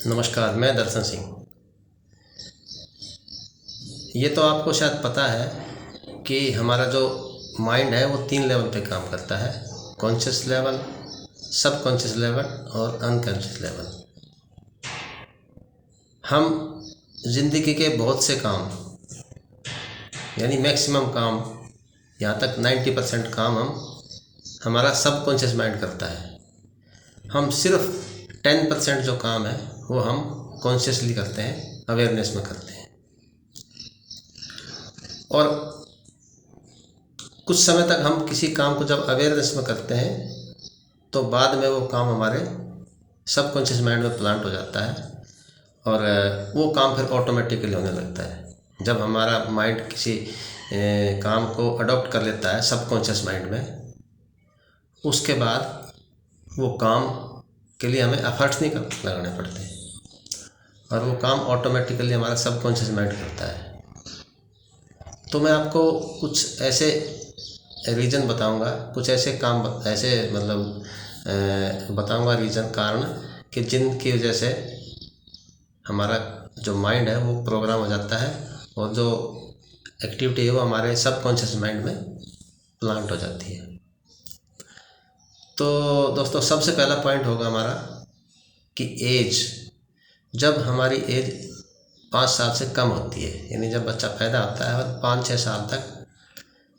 नमस्कार, मैं दर्शन सिंह। ये तो आपको शायद पता है कि हमारा जो माइंड है वो 3 लेवल पे काम करता है। कॉन्शियस लेवल, सबकॉन्शियस लेवल और अनकॉन्शियस लेवल। हम ज़िंदगी के बहुत से काम, यानी मैक्सिमम काम, यहाँ तक 90% काम हमारा सबकॉन्शियस माइंड करता है। हम सिर्फ 10% जो काम है वो हम कॉन्शियसली करते हैं, अवेयरनेस में करते हैं। और कुछ समय तक हम किसी काम को जब अवेयरनेस में करते हैं तो बाद में वो काम हमारे सबकॉन्शियस माइंड में प्लांट हो जाता है और वो काम फिर ऑटोमेटिकली होने लगता है। जब हमारा माइंड किसी काम को अडॉप्ट कर लेता है सबकॉन्शियस माइंड में, उसके बाद वो काम के लिए हमें एफर्ट्स नहीं लगाने पड़ते और वो काम ऑटोमेटिकली हमारा सबकॉन्शियस माइंड करता है। तो मैं आपको कुछ ऐसे रीज़न बताऊंगा, कुछ ऐसे काम ऐसे बताऊंगा रीज़न, कारण कि जिनकी वजह से हमारा जो माइंड है वो प्रोग्राम हो जाता है और जो एक्टिविटी है वो हमारे सबकॉन्शियस माइंड में प्लांट हो जाती है। तो दोस्तों, सबसे पहला पॉइंट होगा हमारा कि एज। जब हमारी एज 5 साल से कम होती है, यानी जब बच्चा पैदा होता है और 5-6 साल तक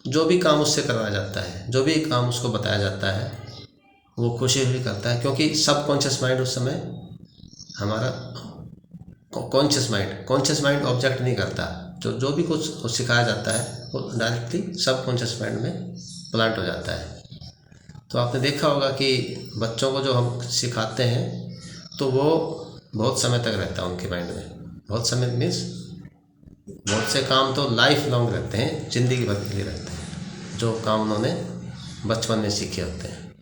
जो भी काम उससे करवाया जाता है, जो भी काम उसको बताया जाता है, वो खुशी हुई करता है, क्योंकि सबकॉन्शियस माइंड उस समय हमारा कॉन्शियस माइंड ऑब्जेक्ट नहीं करता। जो भी कुछ सिखाया जाता है वो डायरेक्टली सबकॉन्शियस माइंड में प्लांट हो जाता है। तो आपने देखा होगा कि बच्चों को जो हम सिखाते हैं तो वो बहुत समय तक रहता है उनके माइंड में। बहुत समय मीन्स बहुत से काम तो लाइफ लॉन्ग रहते हैं, ज़िंदगी भर के लिए रहते हैं, जो काम उन्होंने बचपन में सीखे होते हैं।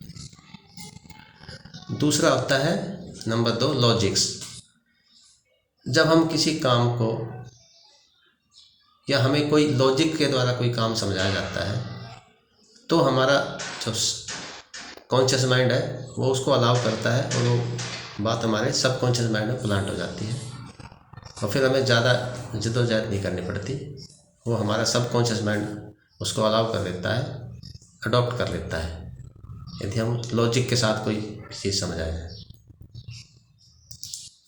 दूसरा होता है नंबर 2, लॉजिक्स। जब हम किसी काम को या हमें कोई लॉजिक के द्वारा कोई काम समझाया जाता है तो हमारा जो कॉन्शियस माइंड है वो उसको अलाउ करता है और वो बात हमारे सबकॉन्शियस माइंड में प्लांट हो जाती है और फिर हमें ज़्यादा जद्दोजहद नहीं करनी पड़ती। वो हमारा सबकॉन्शियस माइंड उसको अलाउ कर लेता है, अडॉप्ट कर लेता है, यदि हम लॉजिक के साथ कोई चीज़ समझाए जाए।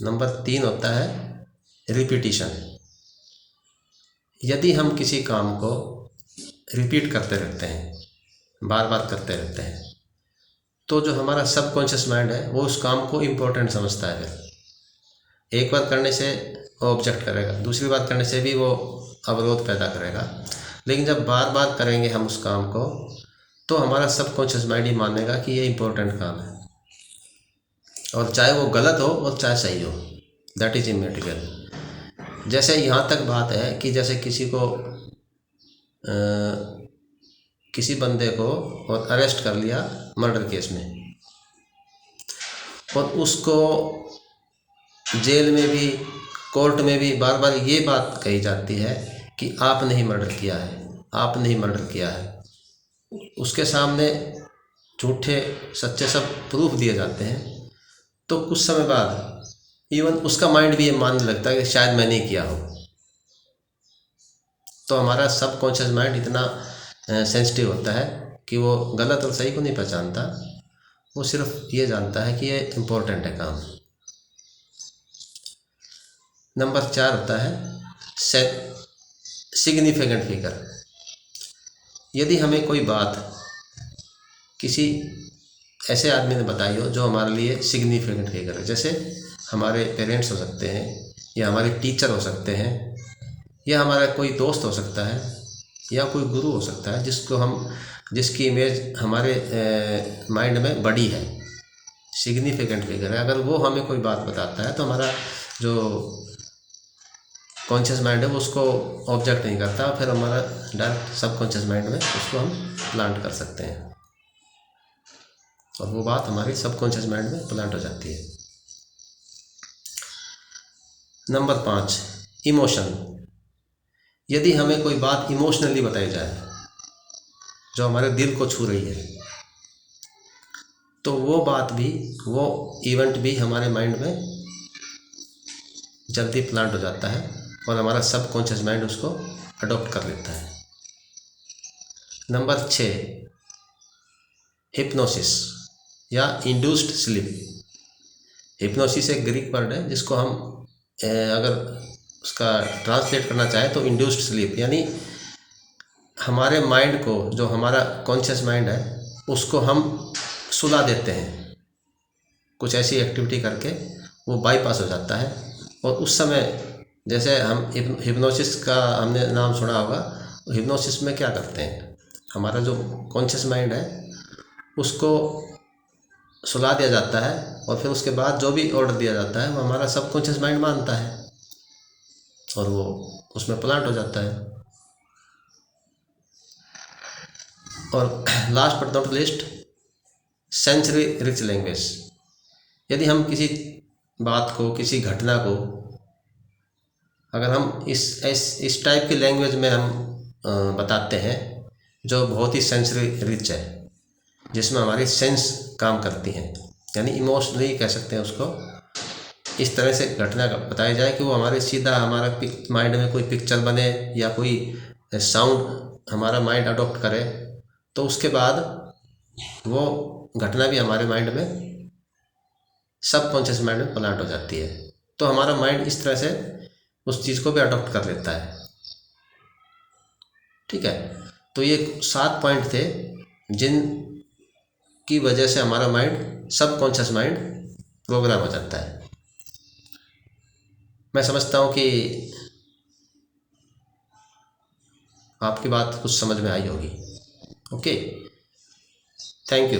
नंबर 3 होता है रिपीटिशन। यदि हम किसी काम को रिपीट करते रहते हैं, बार बार करते रहते हैं, तो जो हमारा सबकॉन्शियस माइंड है वो उस काम को इम्पोर्टेंट समझता है। फिर एक बार करने से वो ऑब्जेक्ट करेगा, दूसरी बार करने से भी वो अवरोध पैदा करेगा। लेकिन जब बार बार करेंगे हम उस काम को तो हमारा सबकॉन्शियस माइंड ही मानेगा कि ये इम्पोर्टेंट काम है, और चाहे वो गलत हो और चाहे सही हो, दैट इज़ इमेटीरियल। जैसे यहाँ तक बात है कि जैसे किसी बंदे को और अरेस्ट कर लिया मर्डर केस में, और उसको जेल में भी, कोर्ट में भी बार बार ये बात कही जाती है कि आपने ही मर्डर किया है, आपने ही मर्डर किया है। उसके सामने झूठे सच्चे सब प्रूफ दिए जाते हैं, तो कुछ समय बाद इवन उसका माइंड भी ये मानने लगता है कि शायद मैंने ही किया हो। तो हमारा सबकॉन्शियस माइंड इतना सेंसिटिव होता है कि वो गलत और सही को नहीं पहचानता, वो सिर्फ ये जानता है कि ये इम्पोर्टेंट है काम। नंबर 4 होता है सिग्निफिकेंट फिगर। यदि हमें कोई बात किसी ऐसे आदमी ने बताई हो जो हमारे लिए सिग्निफिकेंट फिगर है, जैसे हमारे पेरेंट्स हो सकते हैं, या हमारे टीचर हो सकते हैं, या हमारा कोई दोस्त हो सकता है, या कोई गुरु हो सकता है जिसकी इमेज हमारे माइंड में बड़ी है, सिग्निफिकेंट फिगर है। अगर वो हमें कोई बात बताता है तो हमारा जो कॉन्शियस माइंड है वो उसको ऑब्जेक्ट नहीं करता, फिर हमारा डायरेक्ट सबकॉन्शियस माइंड में उसको हम प्लांट कर सकते हैं और वो बात हमारी सबकॉन्शियस माइंड में प्लांट हो जाती है। Number 5, emotion. यदि हमें कोई बात इमोशनली बताई जाए जो हमारे दिल को छू रही है, तो वो बात भी, वो इवेंट भी हमारे माइंड में जल्दी प्लांट हो जाता है और हमारा सबकॉन्शियस माइंड उसको अडॉप्ट कर लेता है। नंबर 6, हिप्नोसिस या इंड्यूस्ड स्लीप। हिप्नोसिस एक ग्रीक वर्ड है जिसको हम अगर उसका ट्रांसलेट करना चाहे तो इंड्यूस्ड स्लीप, यानी हमारे माइंड को, जो हमारा कॉन्शियस माइंड है, उसको हम सुला देते हैं कुछ ऐसी एक्टिविटी करके, वो बाईपास हो जाता है। और उस समय जैसे हम हिप्नोसिस का हमने नाम सुना होगा, तो हिप्नोसिस में क्या करते हैं, हमारा जो कॉन्शियस माइंड है उसको सुला दिया जाता है और फिर उसके बाद जो भी ऑर्डर दिया जाता है वो हमारा सबकॉन्शियस माइंड मानता है और वो उसमें प्लांट हो जाता है। और last but not least, sensory rich language. यदि हम किसी बात को, किसी घटना को अगर हम इस टाइप की लैंग्वेज में हम बताते हैं जो बहुत ही सेंसरी रिच है, जिसमें हमारी सेंस काम करती हैं, यानी इमोशनली कह सकते हैं उसको, इस तरह से घटना बताई जाए कि वो हमारे सीधा हमारा माइंड में कोई पिक्चर बने या कोई साउंड हमारा माइंड अडॉप्ट करे, तो उसके बाद वो घटना भी हमारे माइंड में, सबकॉन्शियस माइंड में प्लांट हो जाती है। तो हमारा माइंड इस तरह से उस चीज़ को भी अडॉप्ट कर लेता है। ठीक है, तो ये 7 पॉइंट थे जिन की वजह से हमारा माइंड, सबकॉन्शियस माइंड प्रोग्राम हो जाता है। मैं समझता हूँ कि आपकी बात कुछ समझ में आई होगी। Okay, thank you.